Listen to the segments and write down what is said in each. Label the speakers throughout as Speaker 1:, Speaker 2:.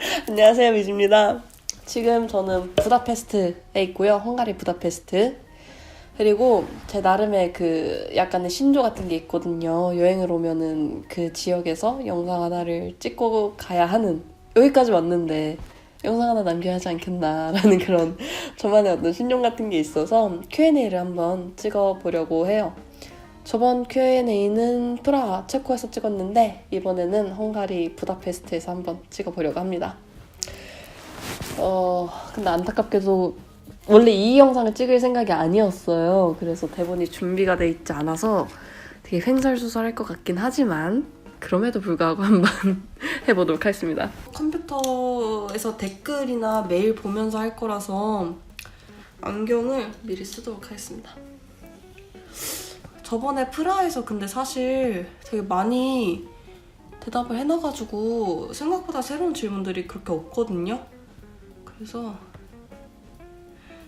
Speaker 1: 안녕하세요, 미주입니다. 지금 저는 부다페스트에 있고요. 헝가리 부다페스트. 그리고 제 나름의 그 약간의 신조 같은 게 있거든요. 여행을 오면은 그 지역에서 영상 하나를 찍고 가야 하는, 여기까지 왔는데 영상 하나 남겨야 하지 않겠나라는 그런 저만의 어떤 신용 같은 게 있어서 Q&A를 한번 찍어보려고 해요. 저번 Q&A는 프라하, 체코에서 찍었는데 이번에는 헝가리 부다페스트에서 한번 찍어보려고 합니다. 근데 안타깝게도 원래 이 영상을 찍을 생각이 아니었어요. 그래서 대본이 준비가 돼 있지 않아서 되게 횡설수설할 것 같긴 하지만 그럼에도 불구하고 한번 해보도록 하겠습니다. 컴퓨터에서 댓글이나 메일 보면서 할 거라서 안경을 미리 쓰도록 하겠습니다. 저번에 프라하에서 근데 사실 되게 많이 대답을 해놔가지고 생각보다 새로운 질문들이 그렇게 없거든요. 그래서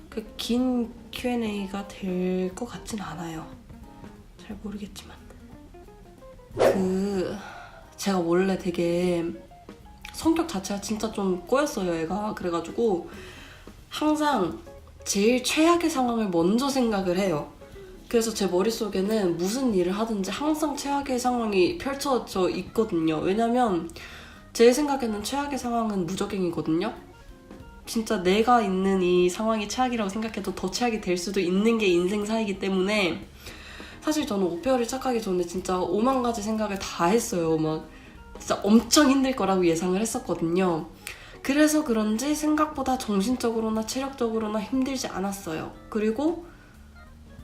Speaker 1: 그 긴 Q&A가 될 것 같진 않아요. 잘 모르겠지만. 제가 원래 되게 성격 자체가 진짜 좀 꼬였어요, 얘가. 그래가지고 항상 제일 최악의 상황을 먼저 생각을 해요. 그래서 제 머릿속에는 무슨 일을 하든지 항상 최악의 상황이 펼쳐져 있거든요. 왜냐면 제 생각에는 최악의 상황은 무적행이거든요. 진짜 내가 있는 이 상황이 최악이라고 생각해도 더 최악이 될 수도 있는 게 인생사이기 때문에 사실 저는 오페어를 시작하기 전에 진짜 5만 가지 생각을 다 했어요. 막 진짜 엄청 힘들 거라고 예상을 했었거든요. 그래서 그런지 생각보다 정신적으로나 체력적으로나 힘들지 않았어요. 그리고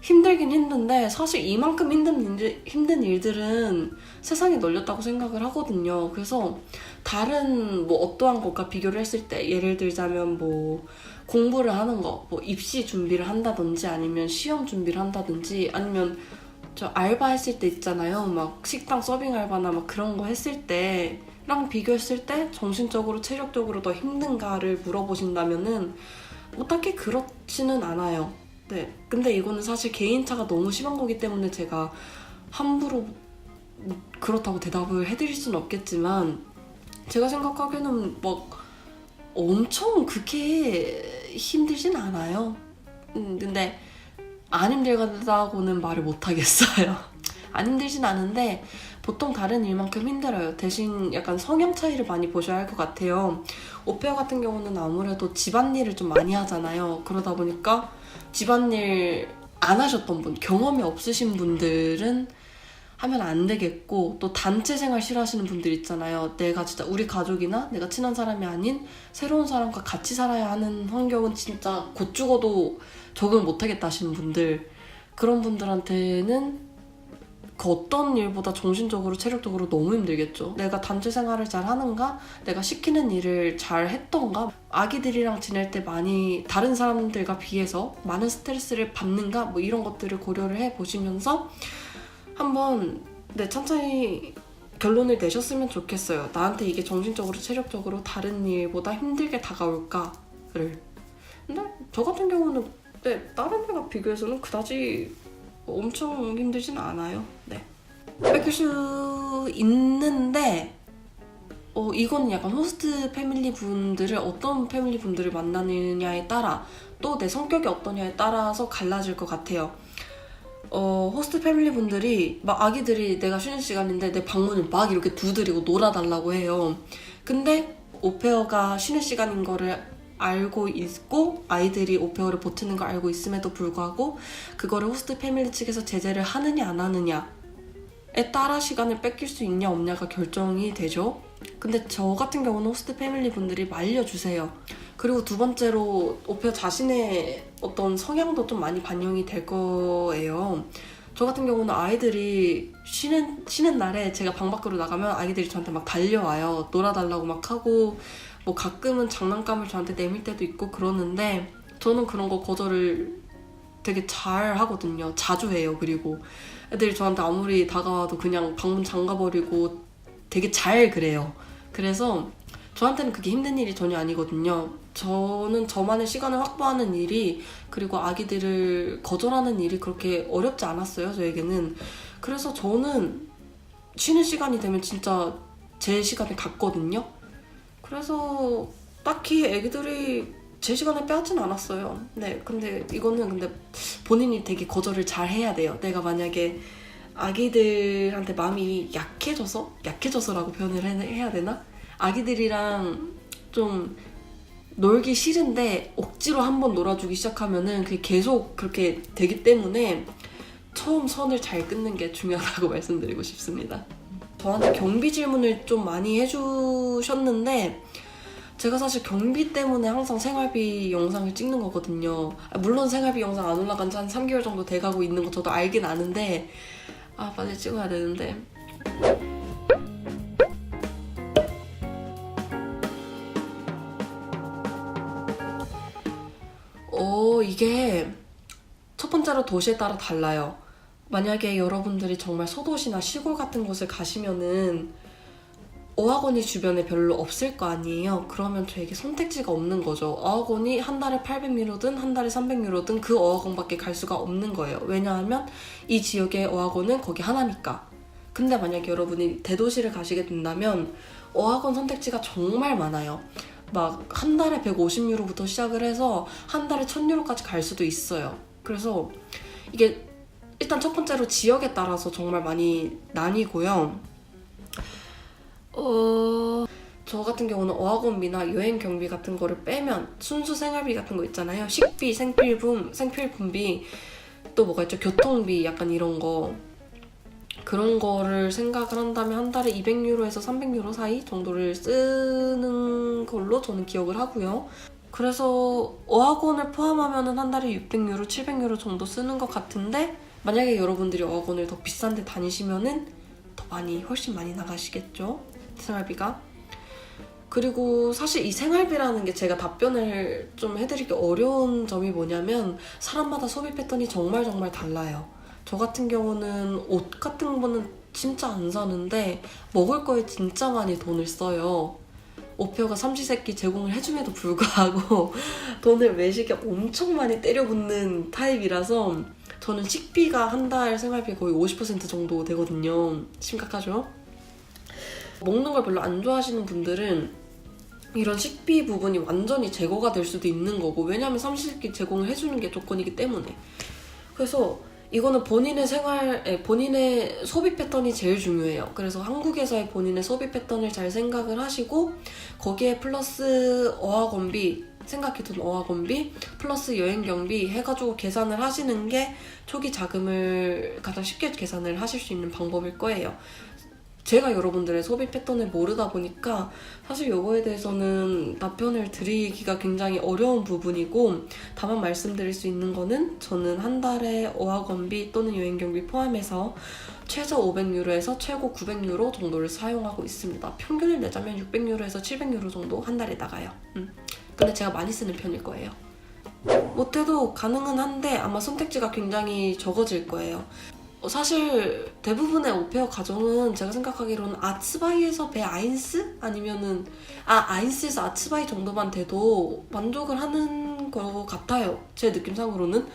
Speaker 1: 힘들긴 힘든데 사실 이만큼 힘든 일들은 세상이 널렸다고 생각을 하거든요. 그래서 다른 뭐 어떠한 것과 비교를 했을 때 예를 들자면 뭐 공부를 하는 거, 뭐 입시 준비를 한다든지 아니면 시험 준비를 한다든지 아니면 저 알바 했을 때 있잖아요. 막 식당 서빙 알바나 막 그런 거 했을 때랑 비교했을 때 정신적으로 체력적으로 더 힘든가를 물어보신다면은 뭐 딱히 그렇지는 않아요. 네, 근데 이거는 사실 개인차가 너무 심한 거기 때문에 제가 함부로 그렇다고 대답을 해드릴 수는 없겠지만 제가 생각하기에는 막 엄청 그렇게 힘들진 않아요. 근데 안 힘들다고는 말을 못하겠어요. 안 힘들진 않은데 보통 다른 일만큼 힘들어요. 대신 약간 성향 차이를 많이 보셔야 할 것 같아요. 오페어 같은 경우는 아무래도 집안일을 좀 많이 하잖아요. 그러다 보니까 집안일 안 하셨던 분, 경험이 없으신 분들은 하면 안 되겠고, 또 단체 생활 싫어하시는 분들 있잖아요. 내가 진짜 우리 가족이나 내가 친한 사람이 아닌 새로운 사람과 같이 살아야 하는 환경은 진짜 곧 죽어도 적응을 못하겠다 하시는 분들, 그런 분들한테는 그 어떤 일보다 정신적으로 체력적으로 너무 힘들겠죠. 내가 단체 생활을 잘 하는가, 내가 시키는 일을 잘 했던가, 아기들이랑 지낼 때 많이 다른 사람들과 비해서 많은 스트레스를 받는가, 뭐 이런 것들을 고려를 해보시면서 한번 천천히 결론을 내셨으면 좋겠어요. 나한테 이게 정신적으로 체력적으로 다른 일보다 힘들게 다가올까를. 근데 저 같은 경우는 다른 애가 비교해서는 그다지 엄청 힘들진 않아요. 네. 뺏길 수 있는데 이거는 약간 호스트 패밀리 분들을 어떤 패밀리 분들을 만나느냐에 따라 또 내 성격이 어떠냐에 따라서 갈라질 것 같아요. 호스트 패밀리 분들이 막 아기들이 내가 쉬는 시간인데 내 방문을 막 이렇게 두드리고 놀아달라고 해요. 근데 오페어가 쉬는 시간인 거를 알고 있고 아이들이 오페어를 버티는 걸 알고 있음에도 불구하고 그거를 호스트 패밀리 측에서 제재를 하느냐 안 하느냐에 따라 시간을 뺏길 수 있냐 없냐가 결정이 되죠. 근데 저 같은 경우는 호스트 패밀리 분들이 말려주세요. 그리고 두 번째로 오페어 자신의 어떤 성향도 좀 많이 반영이 될 거예요. 저 같은 경우는 아이들이 쉬는 날에 제가 방 밖으로 나가면 아이들이 저한테 막 달려와요. 놀아달라고 막 하고 뭐 가끔은 장난감을 저한테 내밀 때도 있고 그러는데 저는 그런 거 거절을 되게 잘 하거든요. 자주 해요. 그리고 애들이 저한테 아무리 다가와도 그냥 방문 잠가버리고 되게 잘 그래요. 그래서 저한테는 그게 힘든 일이 전혀 아니거든요. 저는 저만의 시간을 확보하는 일이 그리고 아기들을 거절하는 일이 그렇게 어렵지 않았어요. 저에게는. 그래서 저는 쉬는 시간이 되면 진짜 제 시간을 갖거든요. 그래서 딱히 애기들이 제 시간을 빼앗진 않았어요. 네, 근데 이거는 근데 본인이 되게 거절을 잘 해야 돼요. 내가 만약에 아기들한테 마음이 약해져서라고 표현을 해야 되나? 아기들이랑 좀 놀기 싫은데 억지로 한번 놀아주기 시작하면은 그게 계속 그렇게 되기 때문에 처음 선을 잘 끊는 게 중요하다고 말씀드리고 싶습니다. 저한테 경비 질문을 좀 많이 해주셨는데 제가 사실 경비 때문에 항상 생활비 영상을 찍는 거거든요. 물론 생활비 영상 안 올라간 지 한 3개월 정도 돼가고 있는 거 저도 알긴 아는데 빨리 찍어야 되는데 이게 첫 번째로 도시에 따라 달라요. 만약에 여러분들이 정말 소도시나 시골 같은 곳을 가시면은 어학원이 주변에 별로 없을 거 아니에요. 그러면 저에게 선택지가 없는 거죠. 어학원이 한 달에 800유로든 한 달에 300유로든 그 어학원밖에 갈 수가 없는 거예요. 왜냐하면 이 지역의 어학원은 거기 하나니까. 근데 만약에 여러분이 대도시를 가시게 된다면 어학원 선택지가 정말 많아요. 막 한 달에 150유로부터 시작을 해서 한 달에 1000유로까지 갈 수도 있어요. 그래서 이게 일단 첫 번째로 지역에 따라서 정말 많이 나뉘고요. 저 같은 경우는 어학원비나 여행 경비 같은 거를 빼면 순수 생활비 같은 거 있잖아요. 식비, 생필품비, 또 뭐가 있죠? 교통비 약간 이런 거. 그런 거를 생각을 한다면 한 달에 200유로에서 300유로 사이 정도를 쓰는 걸로 저는 기억을 하고요. 그래서 어학원을 포함하면 한 달에 600유로, 700유로 정도 쓰는 것 같은데 만약에 여러분들이 어학원을 더 비싼 데 다니시면은 더 훨씬 많이 나가시겠죠? 생활비가. 그리고 사실 이 생활비라는 게 제가 답변을 좀 해드리기 어려운 점이 뭐냐면 사람마다 소비 패턴이 정말 달라요. 저 같은 경우는 옷 같은 거는 진짜 안 사는데 먹을 거에 진짜 많이 돈을 써요. 오페어가 삼시세끼 제공을 해줌에도 불구하고 돈을 외식에 엄청 많이 때려붓는 타입이라서 저는 식비가 한 달 생활비 거의 50% 정도 되거든요. 심각하죠? 먹는 걸 별로 안 좋아하시는 분들은 이런 식비 부분이 완전히 제거가 될 수도 있는 거고 왜냐하면 삼시세끼 제공을 해주는 게 조건이기 때문에 그래서 이거는 본인의 소비 패턴이 제일 중요해요. 그래서 한국에서의 본인의 소비 패턴을 잘 생각을 하시고 거기에 플러스 어학원비, 생각해둔 어학원비 플러스 여행 경비 해가지고 계산을 하시는 게 초기 자금을 가장 쉽게 계산을 하실 수 있는 방법일 거예요. 제가 여러분들의 소비 패턴을 모르다 보니까 사실 이거에 대해서는 답변을 드리기가 굉장히 어려운 부분이고 다만 말씀드릴 수 있는 거는 저는 한 달에 어학원비 또는 여행경비 포함해서 최저 500유로에서 최고 900유로 정도를 사용하고 있습니다. 평균을 내자면 600유로에서 700유로 정도 한 달에 나가요. 근데 제가 많이 쓰는 편일 거예요. 못해도 가능은 한데 아마 선택지가 굉장히 적어질 거예요. 사실 대부분의 오페어 가정은 제가 생각하기로는 아츠바이에서 베아인스? 아니면은 아인스에서 아츠바이 정도만 돼도 만족을 하는 것 같아요. 제 느낌상으로는.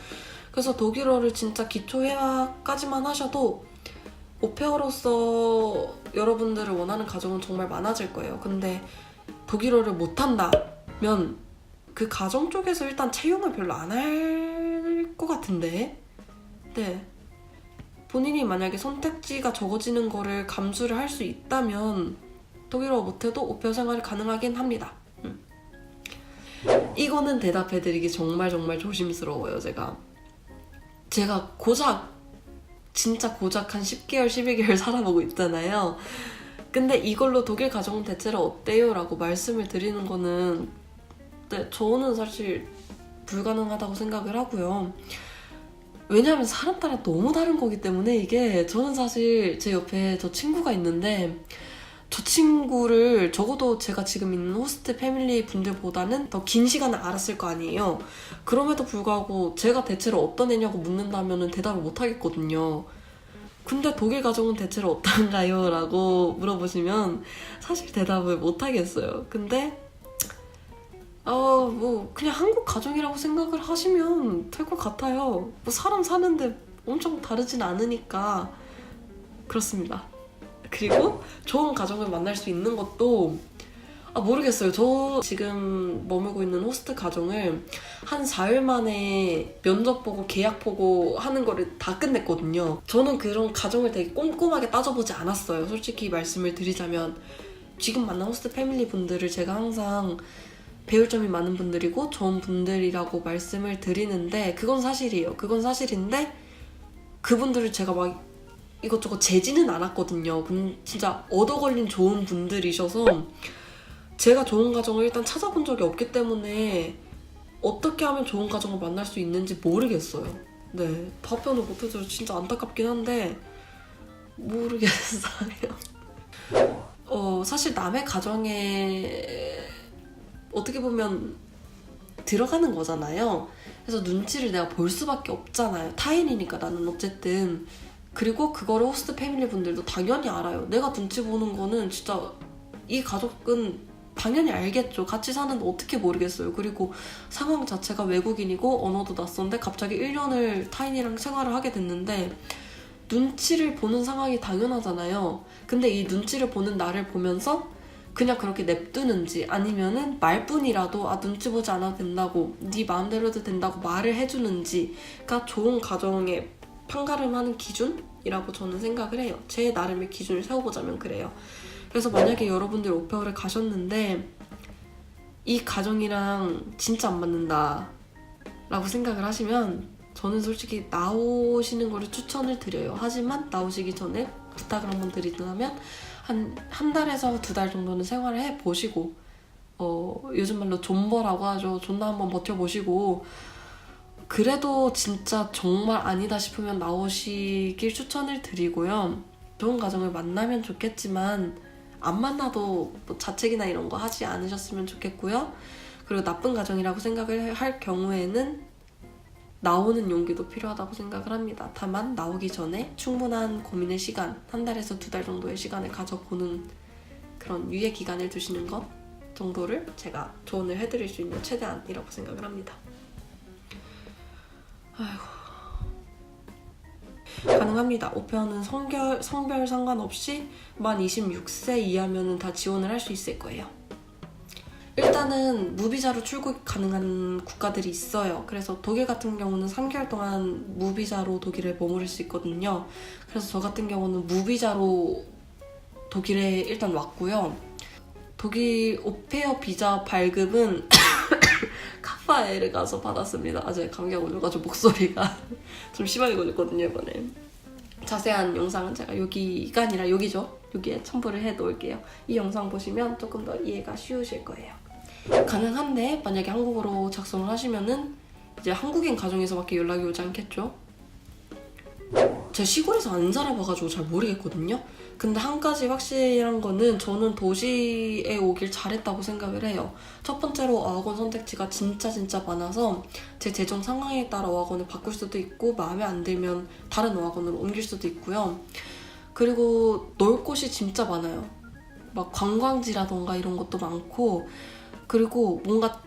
Speaker 1: 그래서 독일어를 진짜 기초회화까지만 하셔도 오페어로서 여러분들을 원하는 가정은 정말 많아질 거예요. 근데 독일어를 못한다면 그 가정 쪽에서 일단 채용을 별로 안 할 것 같은데 네. 본인이 만약에 선택지가 적어지는 거를 감수를 할 수 있다면 독일어 못해도 오페어 생활이 가능하긴 합니다. 이거는 대답해드리기 정말 조심스러워요. 제가 진짜 고작 한 10개월, 12개월 살아보고 있잖아요. 근데 이걸로 독일 가정은 대체로 어때요? 라고 말씀을 드리는 거는 저는 사실 불가능하다고 생각을 하고요. 왜냐하면 사람 따라 너무 다른 거기 때문에 이게 저는 사실 제 옆에 저 친구가 있는데 저 친구를 적어도 제가 지금 있는 호스트 패밀리 분들보다는 더 긴 시간을 알았을 거 아니에요. 그럼에도 불구하고 제가 대체로 어떤 애냐고 묻는다면 대답을 못 하겠거든요. 근데 독일 가정은 대체로 어떤가요? 라고 물어보시면 사실 대답을 못 하겠어요. 근데 그냥 한국 가정이라고 생각을 하시면 될 것 같아요. 사람 사는데 엄청 다르진 않으니까 그렇습니다. 그리고 좋은 가정을 만날 수 있는 것도 모르겠어요. 저 지금 머물고 있는 호스트 가정을 한 4일 만에 면접 보고 계약 보고 하는 거를 다 끝냈거든요. 저는 그런 가정을 되게 꼼꼼하게 따져보지 않았어요. 솔직히 말씀을 드리자면 지금 만난 호스트 패밀리 분들을 제가 항상 배울 점이 많은 분들이고 좋은 분들이라고 말씀을 드리는데 그건 사실이에요. 그건 사실인데 그분들을 제가 막 이것저것 재지는 않았거든요. 진짜 얻어 걸린 좋은 분들이셔서 제가 좋은 가정을 일단 찾아본 적이 없기 때문에 어떻게 하면 좋은 가정을 만날 수 있는지 모르겠어요. 네, 답변을 못해서 진짜 안타깝긴 한데 모르겠어요. 사실 남의 가정에 어떻게 보면 들어가는 거잖아요. 그래서 눈치를 내가 볼 수밖에 없잖아요. 타인이니까 나는 어쨌든. 그리고 그거를 호스트 패밀리 분들도 당연히 알아요. 내가 눈치 보는 거는 진짜 이 가족은 당연히 알겠죠. 같이 사는데 어떻게 모르겠어요. 그리고 상황 자체가 외국인이고 언어도 낯선데 갑자기 1년을 타인이랑 생활을 하게 됐는데 눈치를 보는 상황이 당연하잖아요. 근데 이 눈치를 보는 나를 보면서 그냥 그렇게 냅두는지 아니면은 말뿐이라도 눈치 보지 않아도 된다고 네 마음대로 해도 된다고 말을 해주는지가 좋은 가정의 판가름하는 기준이라고 저는 생각을 해요. 제 나름의 기준을 세워보자면 그래요. 그래서 만약에 여러분들 오페어를 가셨는데 이 가정이랑 진짜 안 맞는다 라고 생각을 하시면 저는 솔직히 나오시는 거를 추천을 드려요. 하지만 나오시기 전에 부탁을 한번 드리자면 한 달에서 2달 정도는 생활을 해보시고 요즘 말로 존버라고 하죠. 존나 한번 버텨보시고 그래도 진짜 정말 아니다 싶으면 나오시길 추천을 드리고요. 좋은 가정을 만나면 좋겠지만 안 만나도 뭐 자책이나 이런 거 하지 않으셨으면 좋겠고요. 그리고 나쁜 가정이라고 생각을 할 경우에는 나오는 용기도 필요하다고 생각을 합니다. 다만 나오기 전에 충분한 고민의 시간, 한 달에서 2달 정도의 시간을 가져보는 그런 유예 기간을 두시는 것 정도를 제가 조언을 해드릴 수 있는 최대한이라고 생각을 합니다. 아이고. 가능합니다. 오페어는 성별 상관없이 만 26세 이하면은 다 지원을 할 수 있을 거예요. 일단은 무비자로 출국 가능한 국가들이 있어요. 그래서 독일 같은 경우는 3개월 동안 무비자로 독일에 머무를 수 있거든요. 그래서 저 같은 경우는 무비자로 독일에 일단 왔고요. 독일 오페어 비자 발급은 카파엘에 가서 받았습니다. 제가 감기가 걸려가지고 목소리가 좀 심하게 걸렸거든요, 이번에. 자세한 영상은 제가 여기가 아니라 여기죠. 여기에 첨부를 해놓을게요. 이 영상 보시면 조금 더 이해가 쉬우실 거예요. 가능한데 만약에 한국어로 작성을 하시면은 이제 한국인 가정에서밖에 연락이 오지 않겠죠? 제가 시골에서 안 살아봐가지고 잘 모르겠거든요. 근데 한 가지 확실한 거는 저는 도시에 오길 잘했다고 생각을 해요. 첫 번째로 어학원 선택지가 진짜 많아서 제 재정 상황에 따라 어학원을 바꿀 수도 있고 마음에 안 들면 다른 어학원으로 옮길 수도 있고요. 그리고 놀 곳이 진짜 많아요. 막 관광지라던가 이런 것도 많고 그리고 뭔가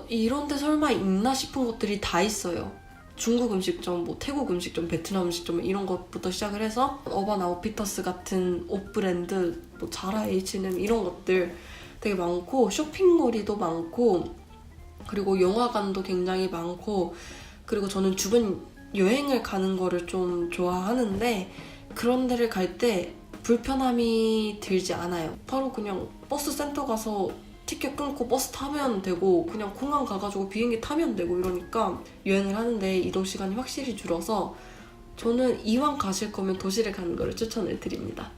Speaker 1: 이런 데 설마 있나 싶은 것들이 다 있어요. 중국 음식점, 뭐 태국 음식점, 베트남 음식점 이런 것부터 시작을 해서 어반 아웃피터스 같은 옷 브랜드, 뭐 자라, H&M 이런 것들 되게 많고 쇼핑몰이도 많고 그리고 영화관도 굉장히 많고 그리고 저는 주변 여행을 가는 거를 좀 좋아하는데 그런 데를 갈 때 불편함이 들지 않아요. 바로 그냥 버스 센터 가서 티켓 끊고 버스 타면 되고 그냥 공항 가가지고 비행기 타면 되고 이러니까 여행을 하는데 이동 시간이 확실히 줄어서 저는 이왕 가실 거면 도시를 가는 거를 추천을 드립니다.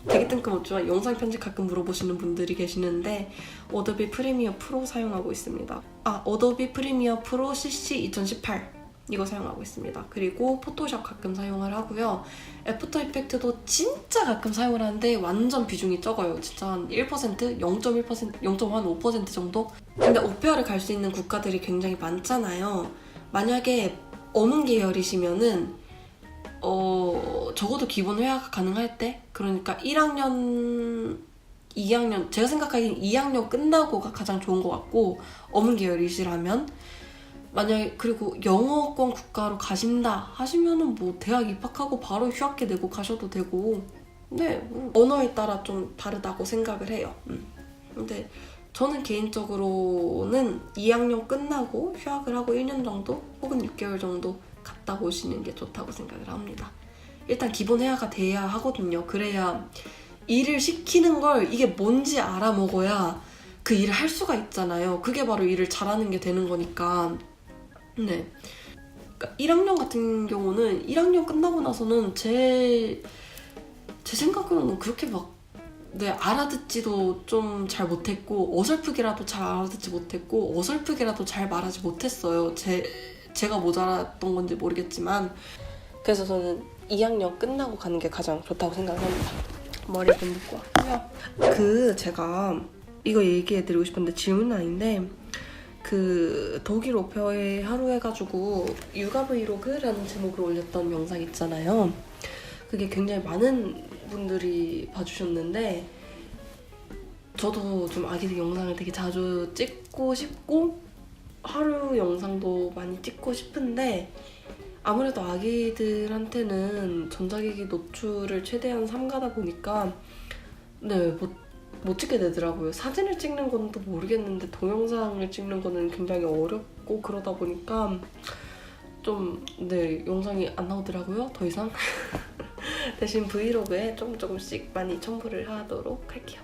Speaker 1: 되게 뜬금없지만 영상 편집 가끔 물어보시는 분들이 계시는데 어도비 프리미어 프로 사용하고 있습니다. 어도비 프리미어 프로 CC 2018 이거 사용하고 있습니다. 그리고 포토샵 가끔 사용을 하고요. 애프터 이펙트도 진짜 가끔 사용을 하는데 완전 비중이 적어요. 진짜 한 1%? 0.1%? 0.5% 정도? 근데 오페어를 갈 수 있는 국가들이 굉장히 많잖아요. 만약에 어문 계열이시면은 적어도 기본 회화가 가능할 때 그러니까 1학년 2학년 제가 생각하기엔 2학년 끝나고가 가장 좋은 것 같고 어문 계열이시라면 만약에 그리고 영어권 국가로 가신다 하시면은 뭐 대학 입학하고 바로 휴학계 내고 가셔도 되고 네 언어에 따라 좀 다르다고 생각을 해요. 근데 저는 개인적으로는 2학년 끝나고 휴학을 하고 1년 정도 혹은 6개월 정도 갔다 오시는 게 좋다고 생각을 합니다. 일단 기본 회화가 돼야 하거든요. 그래야 일을 시키는 걸 이게 뭔지 알아먹어야 그 일을 할 수가 있잖아요. 그게 바로 일을 잘하는 게 되는 거니까. 네. 그러니까 1학년 같은 경우는 1학년 끝나고 나서는 제 생각으로는 그렇게 막 알아듣지도 좀 잘 못했고 어설프게라도 잘 알아듣지 못했고 어설프게라도 잘 말하지 못했어요. 제가 모자랐던 건지 모르겠지만 그래서 저는 2학년 끝나고 가는 게 가장 좋다고 생각합니다. 머리 좀 묶고 왔고요. 제가 이거 얘기해드리고 싶은데 질문은 아닌데 독일 오페어의 하루 해가지고 육아 브이로그라는 제목으로 올렸던 영상 있잖아요. 그게 굉장히 많은 분들이 봐주셨는데 저도 좀 아기들 영상을 되게 자주 찍고 싶고 하루 영상도 많이 찍고 싶은데 아무래도 아기들한테는 전자기기 노출을 최대한 삼가다 보니까 못 찍게 되더라고요. 사진을 찍는 건 또 모르겠는데 동영상을 찍는 거는 굉장히 어렵고 그러다 보니까 좀 영상이 안 나오더라고요. 더 이상. 대신 브이로그에 조금씩 많이 첨부를 하도록 할게요.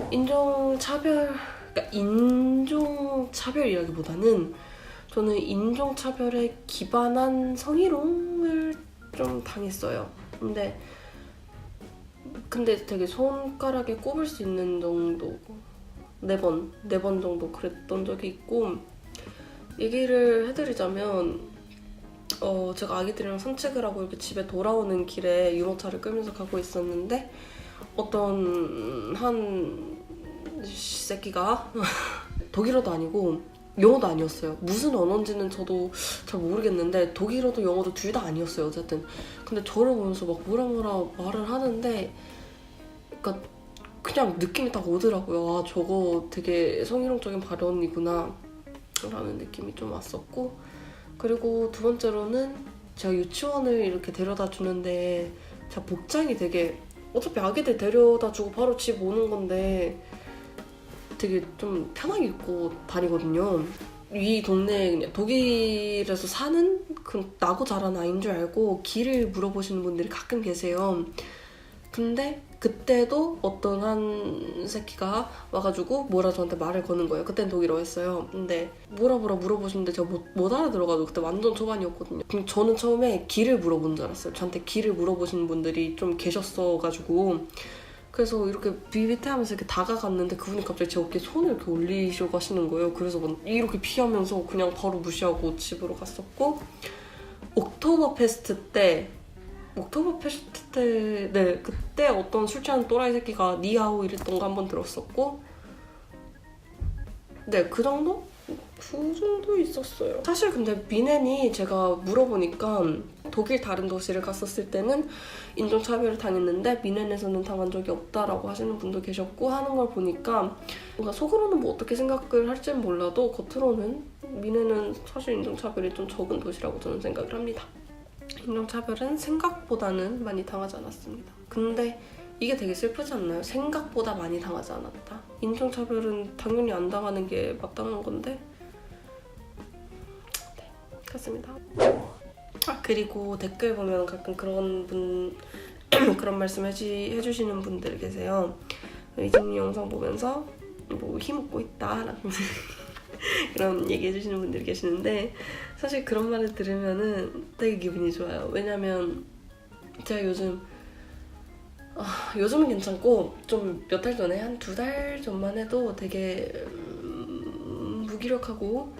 Speaker 1: 인종차별이라기보다는 저는 인종차별에 기반한 성희롱을 좀 당했어요. 근데 되게 손가락에 꼽을 수 있는 정도 4번 정도 그랬던 적이 있고 얘기를 해드리자면 제가 아기들이랑 산책을 하고 이렇게 집에 돌아오는 길에 유모차를 끌면서 가고 있었는데 어떤 한 새끼가 독일어도 아니고 영어도 아니었어요. 무슨 언어인지는 저도 잘 모르겠는데 독일어도 영어도 둘 다 아니었어요. 어쨌든 근데 저를 보면서 막 뭐라 말을 하는데 그러니까 그냥 느낌이 딱 오더라고요. 아, 저거 되게 성희롱적인 발언이구나 라는 느낌이 좀 왔었고 그리고 두 번째로는 제가 유치원을 이렇게 데려다 주는데 제가 복장이 되게 어차피 아기들 데려다 주고 바로 집 오는 건데 되게 좀 편하게 입고 다니거든요. 이 동네에 그냥 독일에서 사는 나고 자란 아이인 줄 알고 길을 물어보시는 분들이 가끔 계세요. 근데 그때도 어떤 한 새끼가 와가지고 뭐라 저한테 말을 거는 거예요. 그땐 독일어였어요. 근데 뭐라 물어보시는데 제가 못 알아들어가지고 그때 완전 초반이었거든요. 그럼 저는 처음에 길을 물어본 줄 알았어요. 저한테 길을 물어보시는 분들이 좀 계셨어가지고 그래서 이렇게 비비태하면서 이렇게 다가갔는데 그분이 갑자기 제 어깨에 손을 이렇게 올리시고 가시는 거예요. 그래서 이렇게 피하면서 그냥 바로 무시하고 집으로 갔었고 옥토버 페스트 때 그때 어떤 술 취한 또라이 새끼가 니하오 이랬던 거 한번 들었었고 그 정도? 그 정도 있었어요. 사실 근데 미넨이 제가 물어보니까 독일 다른 도시를 갔었을 때는 인종차별을 당했는데 미넨에서는 당한 적이 없다라고 하시는 분도 계셨고 하는 걸 보니까 뭔가 속으로는 뭐 어떻게 생각을 할지는 몰라도 겉으로는 미넨은 사실 인종차별이 좀 적은 도시라고 저는 생각을 합니다. 인종차별은 생각보다는 많이 당하지 않았습니다. 근데 이게 되게 슬프지 않나요? 생각보다 많이 당하지 않았다. 인종차별은 당연히 안 당하는 게 마땅한 건데 그렇습니다. 그리고 댓글 보면 가끔 그런 말씀 해주시는 분들 계세요. 이진이 영상 보면서 뭐 힘없고 있다라는 그런 얘기 해주시는 분들이 계시는데 사실 그런 말을 들으면은 되게 기분이 좋아요. 왜냐면 제가 요즘은 괜찮고 좀 몇 달 전에 한 2달 전만 해도 되게 무기력하고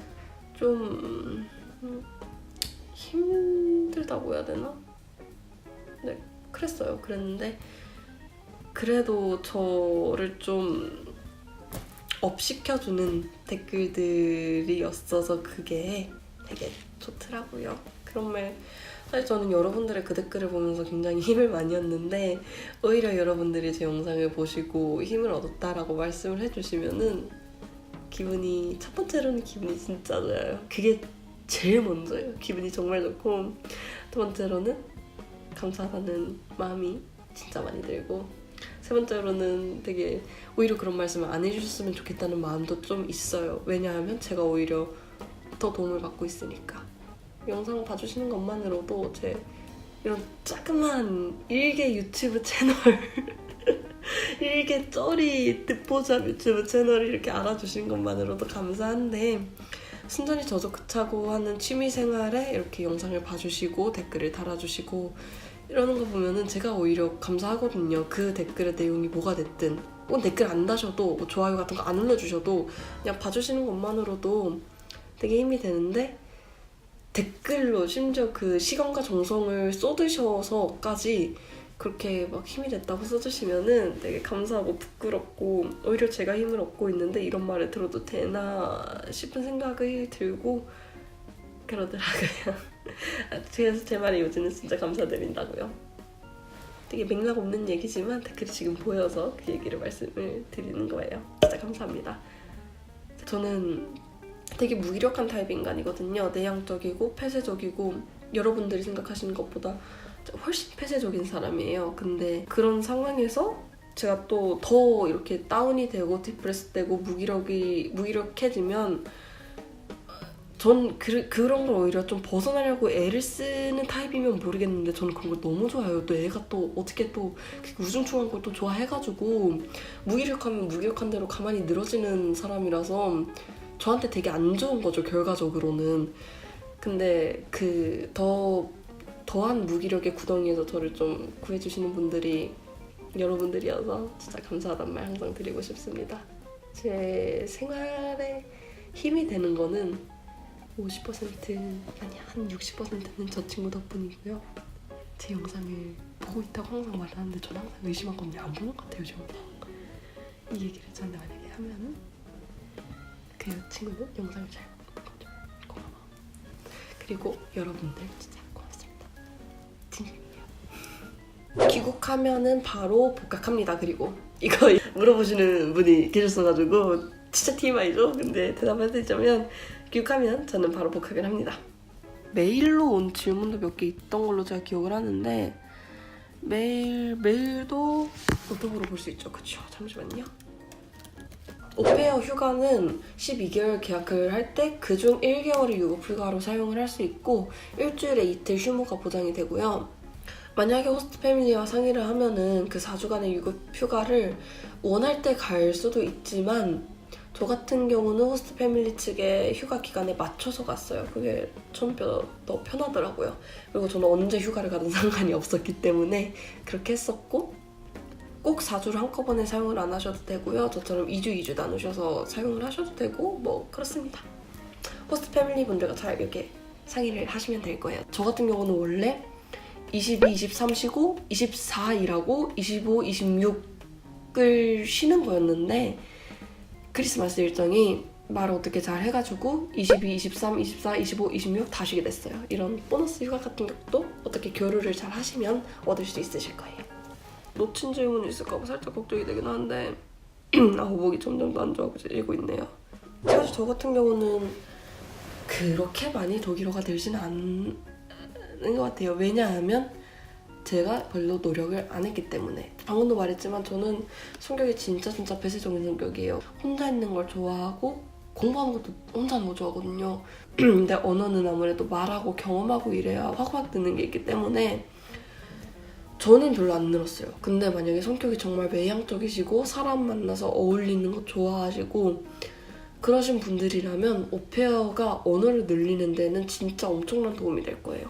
Speaker 1: 좀 힘들다고 해야 되나? 그랬어요. 그랬는데 그래도 저를 좀 업시켜주는 댓글들이었어서 그게 되게 좋더라고요. 그런 말 사실 저는 여러분들의 그 댓글을 보면서 굉장히 힘을 많이 얻는데 오히려 여러분들이 제 영상을 보시고 힘을 얻었다라고 말씀을 해주시면은 첫 번째로는 기분이 진짜 좋아요. 그게 제일 먼저예요. 기분이 정말 좋고 두 번째로는 감사하다는 마음이 진짜 많이 들고 세 번째로는 되게 오히려 그런 말씀을 안 해주셨으면 좋겠다는 마음도 좀 있어요. 왜냐하면 제가 오히려 더 도움을 받고 있으니까. 영상 봐주시는 것만으로도 제 이런 자그만 일개 유튜브 채널 일개 쩌리 듣보잡 유튜브 채널을 이렇게 알아주신 것만으로도 감사한데 순전히 저속차고 하는 취미생활에 이렇게 영상을 봐주시고 댓글을 달아주시고 이러는 거 보면은 제가 오히려 감사하거든요. 그 댓글의 내용이 뭐가 됐든 혹은 댓글 안 다셔도 뭐 좋아요 같은 거 안 눌러주셔도 그냥 봐주시는 것만으로도 되게 힘이 되는데 댓글로 심지어 그 시간과 정성을 쏟으셔서까지 그렇게 막 힘이 됐다고 써주시면은 되게 감사하고 부끄럽고 오히려 제가 힘을 얻고 있는데 이런 말을 들어도 되나 싶은 생각이 들고 그러더라고요. 그래서 제 말에 요즘은 진짜 감사드린다고요. 되게 맥락 없는 얘기지만 댓글이 지금 보여서 그 얘기를 말씀을 드리는 거예요. 진짜 감사합니다. 저는 되게 무기력한 타입 인간이거든요. 내향적이고 폐쇄적이고 여러분들이 생각하시는 것보다 훨씬 폐쇄적인 사람이에요. 근데 그런 상황에서 제가 또 더 이렇게 다운이 되고 디프레스 되고 무기력해지면 전 그런 걸 오히려 좀 벗어나려고 애를 쓰는 타입이면 모르겠는데 저는 그런 걸 너무 좋아해요. 또 애가 또 어떻게 또 우중충한 걸 또 좋아해가지고 무기력하면 무기력한 대로 가만히 늘어지는 사람이라서 저한테 되게 안 좋은 거죠, 결과적으로는. 근데 그 더한 무기력의 구덩이에서 저를 좀 구해주시는 분들이 여러분들이어서 진짜 감사하다는 말 항상 드리고 싶습니다. 제 생활에 힘이 되는 거는 50% 아니 한 60%는 저 친구 덕분이고요. 제 영상을 보고 있다고 항상 말하는데 저는 항상 의심하거든요. 안 보는 것 같아요, 요즘. 이 얘기를 저한테 만약에 하면은 그 친구는 영상을 잘 보는 거죠. 고마워. 그리고 여러분들 진짜 고맙습니다. 진심이에요. 귀국하면은 바로 복학합니다. 그리고 이거 물어보시는 분이 계셨어가지고 진짜 TMI죠? 근데 대답해드리자면 귀국하면 저는 바로 복학을 합니다. 메일로 온 질문도 몇 개 있던 걸로 제가 기억을 하는데 메일도 노트북으로 볼 수 있죠. 그쵸? 잠시만요. 오페어 휴가는 12개월 계약을 할 때 그중 1개월을 유급휴가로 사용을 할 수 있고 일주일에 이틀 휴무가 보장이 되고요. 만약에 호스트 패밀리와 상의를 하면은 그 4주간의 유급휴가를 원할 때 갈 수도 있지만 저 같은 경우는 호스트 패밀리 측의 휴가 기간에 맞춰서 갔어요. 그게 좀 더 편하더라고요. 그리고 저는 언제 휴가를 가든 상관이 없었기 때문에 그렇게 했었고 꼭 4주를 한꺼번에 사용을 안 하셔도 되고요. 저처럼 2주 나누셔서 사용을 하셔도 되고 뭐 그렇습니다. 호스트 패밀리 분들과 잘 이렇게 상의를 하시면 될 거예요. 저 같은 경우는 원래 22, 23 쉬고 24 일하고 25, 26을 쉬는 거였는데 크리스마스 일정이 말을 어떻게 잘 해가지고 22, 23, 24, 25, 26 다 쉬게 됐어요. 이런 보너스 휴가 같은 것도 어떻게 교류를 잘 하시면 얻을 수 있으실 거예요. 놓친 질문이 있을까 봐 살짝 걱정이 되긴 하는데 목이 점점 더 안 좋아지고 있네요. 사실 저 같은 경우는 그렇게 많이 독일어가 늘지는 않는 것 같아요. 왜냐하면 제가 별로 노력을 안 했기 때문에. 방금도 말했지만 저는 성격이 진짜 폐쇄적인 성격이에요. 혼자 있는 걸 좋아하고 공부하는 것도 혼자 하는 거 좋아하거든요. 근데 언어는 아무래도 말하고 경험하고 이래야 확확 드는 게 있기 때문에 저는 별로 안 늘었어요. 근데 만약에 성격이 정말 외향적이시고 사람 만나서 어울리는 거 좋아하시고 그러신 분들이라면 오페어가 언어를 늘리는 데는 진짜 엄청난 도움이 될 거예요.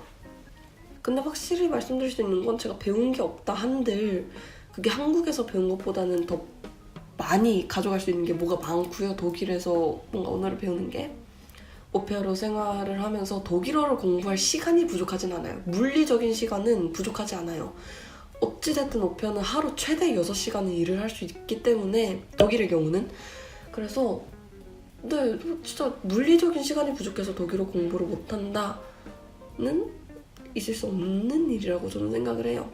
Speaker 1: 근데 확실히 말씀드릴 수 있는 건 제가 배운 게 없다 한들 그게 한국에서 배운 것보다는 더 많이 가져갈 수 있는 게 뭐가 많고요. 독일에서 뭔가 언어를 배우는 게 오페어로 생활을 하면서 독일어를 공부할 시간이 부족하진 않아요. 물리적인 시간은 부족하지 않아요. 어찌됐든 오페어는 하루 최대 6시간은 일을 할 수 있기 때문에 독일의 경우는 그래서 네, 진짜 물리적인 시간이 부족해서 독일어 공부를 못한다는 있을 수 없는 일이라고 저는 생각을 해요.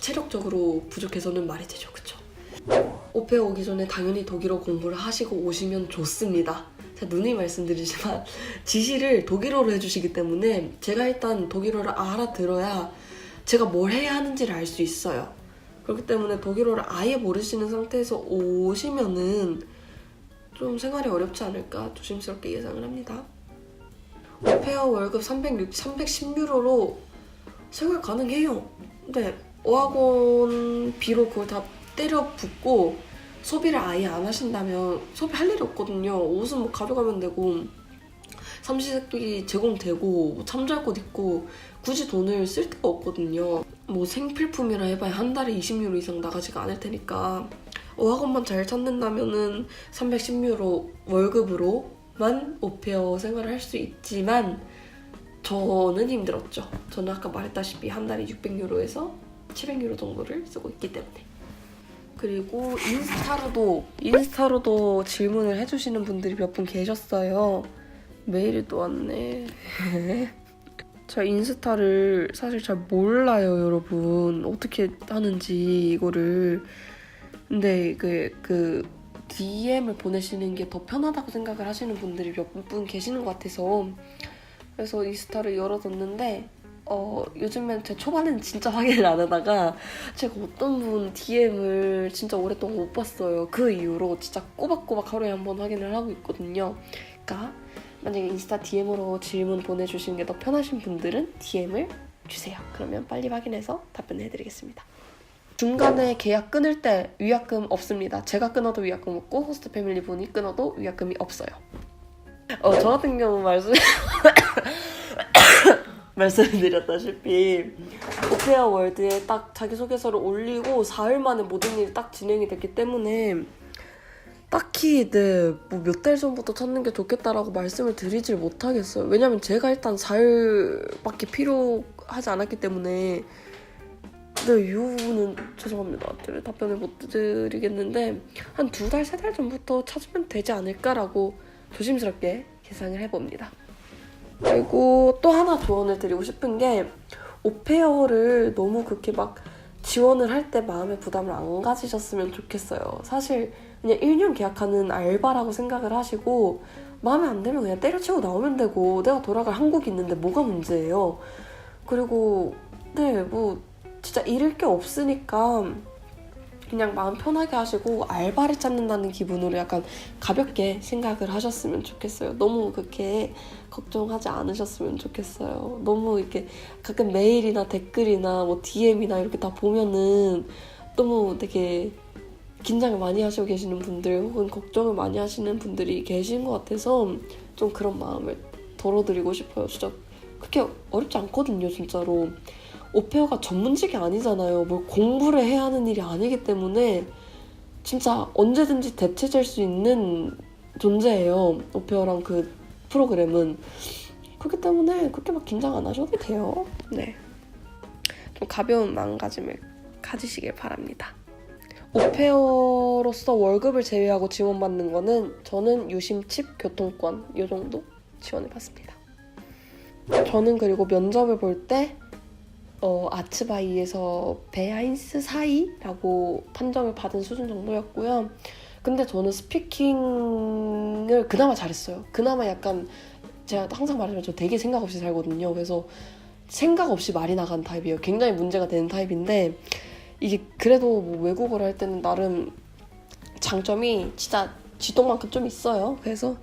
Speaker 1: 체력적으로 부족해서는 말이 되죠. 그쵸? 오페어 오기 전에 당연히 독일어 공부를 하시고 오시면 좋습니다. 제가 누누이 말씀드리지만 지시를 독일어로 해주시기 때문에 제가 일단 독일어를 알아들어야 제가 뭘 해야 하는지를 알 수 있어요. 그렇기 때문에 독일어를 아예 모르시는 상태에서 오시면은 좀 생활이 어렵지 않을까 조심스럽게 예상을 합니다. 오페어 월급 310유로로 생활 가능해요. 근데 어학원비로 그걸 다 때려 붓고 소비를 아예 안 하신다면 소비할 일이 없거든요. 옷은 뭐 가져가면 되고 삼시세끼 제공되고 뭐 참잘 곳 있고 굳이 돈을 쓸 데가 없거든요. 뭐 생필품이라 해봐야 한 달에 20유로 이상 나가지가 않을 테니까 어학원만 잘 찾는다면은 310유로 월급으로만 오페어 생활을 할 수 있지만 저는 힘들었죠. 저는 아까 말했다시피 한 달에 600유로에서 700유로 정도를 쓰고 있기 때문에. 그리고 인스타로도 질문을 해주시는 분들이 몇 분 계셨어요. 메일이 또 왔네. 제가 인스타를 사실 잘 몰라요, 여러분. 어떻게 하는지 이거를. 근데 그 DM을 보내시는 게 더 편하다고 생각을 하시는 분들이 몇 분 계시는 것 같아서 그래서 인스타를 열어뒀는데 요즘엔 제 초반에는 진짜 확인을 안 하다가 제가 어떤 분 DM을 진짜 오랫동안 못 봤어요. 그 이후로 진짜 꼬박꼬박 하루에 한 번 확인을 하고 있거든요. 그러니까 만약에 인스타 DM으로 질문 보내주시는 게 더 편하신 분들은 DM을 주세요. 그러면 빨리 확인해서 답변해드리겠습니다. 중간에 계약 끊을 때 위약금 없습니다. 제가 끊어도 위약금 없고 호스트 패밀리 분이 끊어도 위약금이 없어요. 저 같은 경우 말씀드렸다시피 오페어 월드에 딱 자기소개서를 올리고 4일 만에 모든 일이 딱 진행이 됐기 때문에 딱히 뭐 몇 달 전부터 찾는 게 좋겠다라고 말씀을 드리질 못하겠어요. 왜냐면 제가 일단 4일밖에 필요하지 않았기 때문에 네, 이 부분은 죄송합니다. 답변을 못 드리겠는데 한 2달, 3달 전부터 찾으면 되지 않을까라고 조심스럽게 계산을 해봅니다. 그리고 또 하나 조언을 드리고 싶은 게 오페어를 너무 그렇게 막 지원을 할 때 마음의 부담을 안 가지셨으면 좋겠어요. 사실 그냥 1년 계약하는 알바라고 생각을 하시고 마음에 안 들면 그냥 때려치고 나오면 되고 내가 돌아갈 한국이 있는데 뭐가 문제예요. 그리고 뭐 진짜 잃을 게 없으니까 그냥 마음 편하게 하시고 알바를 찾는다는 기분으로 약간 가볍게 생각을 하셨으면 좋겠어요. 너무 그렇게 걱정하지 않으셨으면 좋겠어요. 너무 이렇게 가끔 메일이나 댓글이나 뭐 DM이나 이렇게 다 보면은 너무 되게 긴장을 많이 하시고 계시는 분들 혹은 걱정을 많이 하시는 분들이 계신 것 같아서 좀 그런 마음을 덜어드리고 싶어요. 진짜 그렇게 어렵지 않거든요, 진짜로. 오페어가 전문직이 아니잖아요. 뭘 공부를 해야 하는 일이 아니기 때문에 진짜 언제든지 대체될 수 있는 존재예요. 오페어랑 그 프로그램은. 그렇기 때문에 그렇게 막 긴장 안 하셔도 돼요. 네, 좀 가벼운 마음가짐을 가지시길 바랍니다. 오페어로서 월급을 제외하고 지원받는 거는 저는 유심칩, 교통권 이 정도 지원을 받습니다. 저는 그리고 면접을 볼때 아츠바이에서 베아인스 사이라고 판정을 받은 수준 정도였고요. 근데 저는 스피킹을 그나마 잘했어요. 그나마 약간 제가 항상 말하지만 저 되게 생각 없이 살거든요. 그래서 생각 없이 말이 나가는 타입이에요. 굉장히 문제가 되는 타입인데 이게 그래도 뭐 외국어를 할 때는 나름 장점이 진짜 쥐똥만큼 좀 있어요. 그래서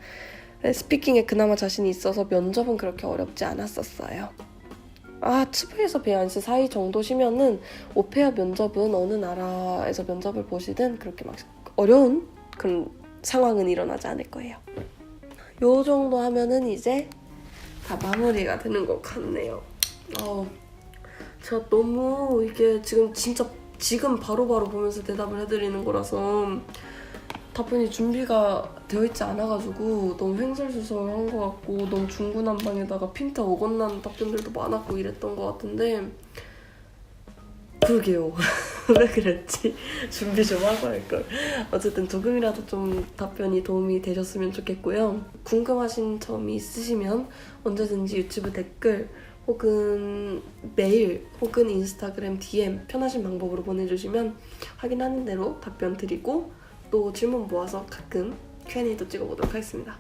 Speaker 1: 스피킹에 그나마 자신이 있어서 면접은 그렇게 어렵지 않았었어요. 아츠바이에서 베아인스 사이 정도시면은 오페어 면접은 어느 나라에서 면접을 보시든 그렇게 막 어려운 그런 상황은 일어나지 않을 거예요. 요 정도 하면은 이제 다 마무리가 되는 것 같네요. 제가 너무 이게 지금 바로바로 보면서 대답을 해드리는 거라서 답변이 준비가 되어 있지 않아가지고 너무 횡설수설한 것 같고 너무 중구난방에다가 핀트 어긋난 답변들도 많았고 이랬던 것 같은데 그러게요. 왜 그랬지? 준비 좀 하고 할걸. 어쨌든 조금이라도 좀 답변이 도움이 되셨으면 좋겠고요. 궁금하신 점이 있으시면 언제든지 유튜브 댓글 혹은 메일 혹은 인스타그램 DM 편하신 방법으로 보내주시면 확인하는 대로 답변 드리고 또 질문 모아서 가끔 Q&A도 찍어보도록 하겠습니다.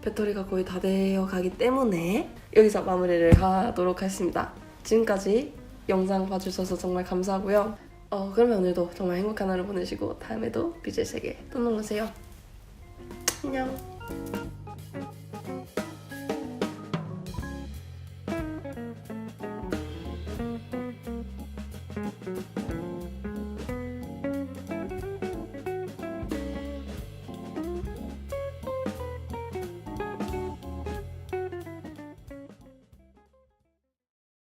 Speaker 1: 배터리가 거의 다 되어 가기 때문에 여기서 마무리를 하도록 하겠습니다. 지금까지 영상 봐주셔서 정말 감사하고요. 그러면 오늘도 정말 행복한 하루 보내시고 다음에도 BJ 세계 또 놀러오세요. 안녕.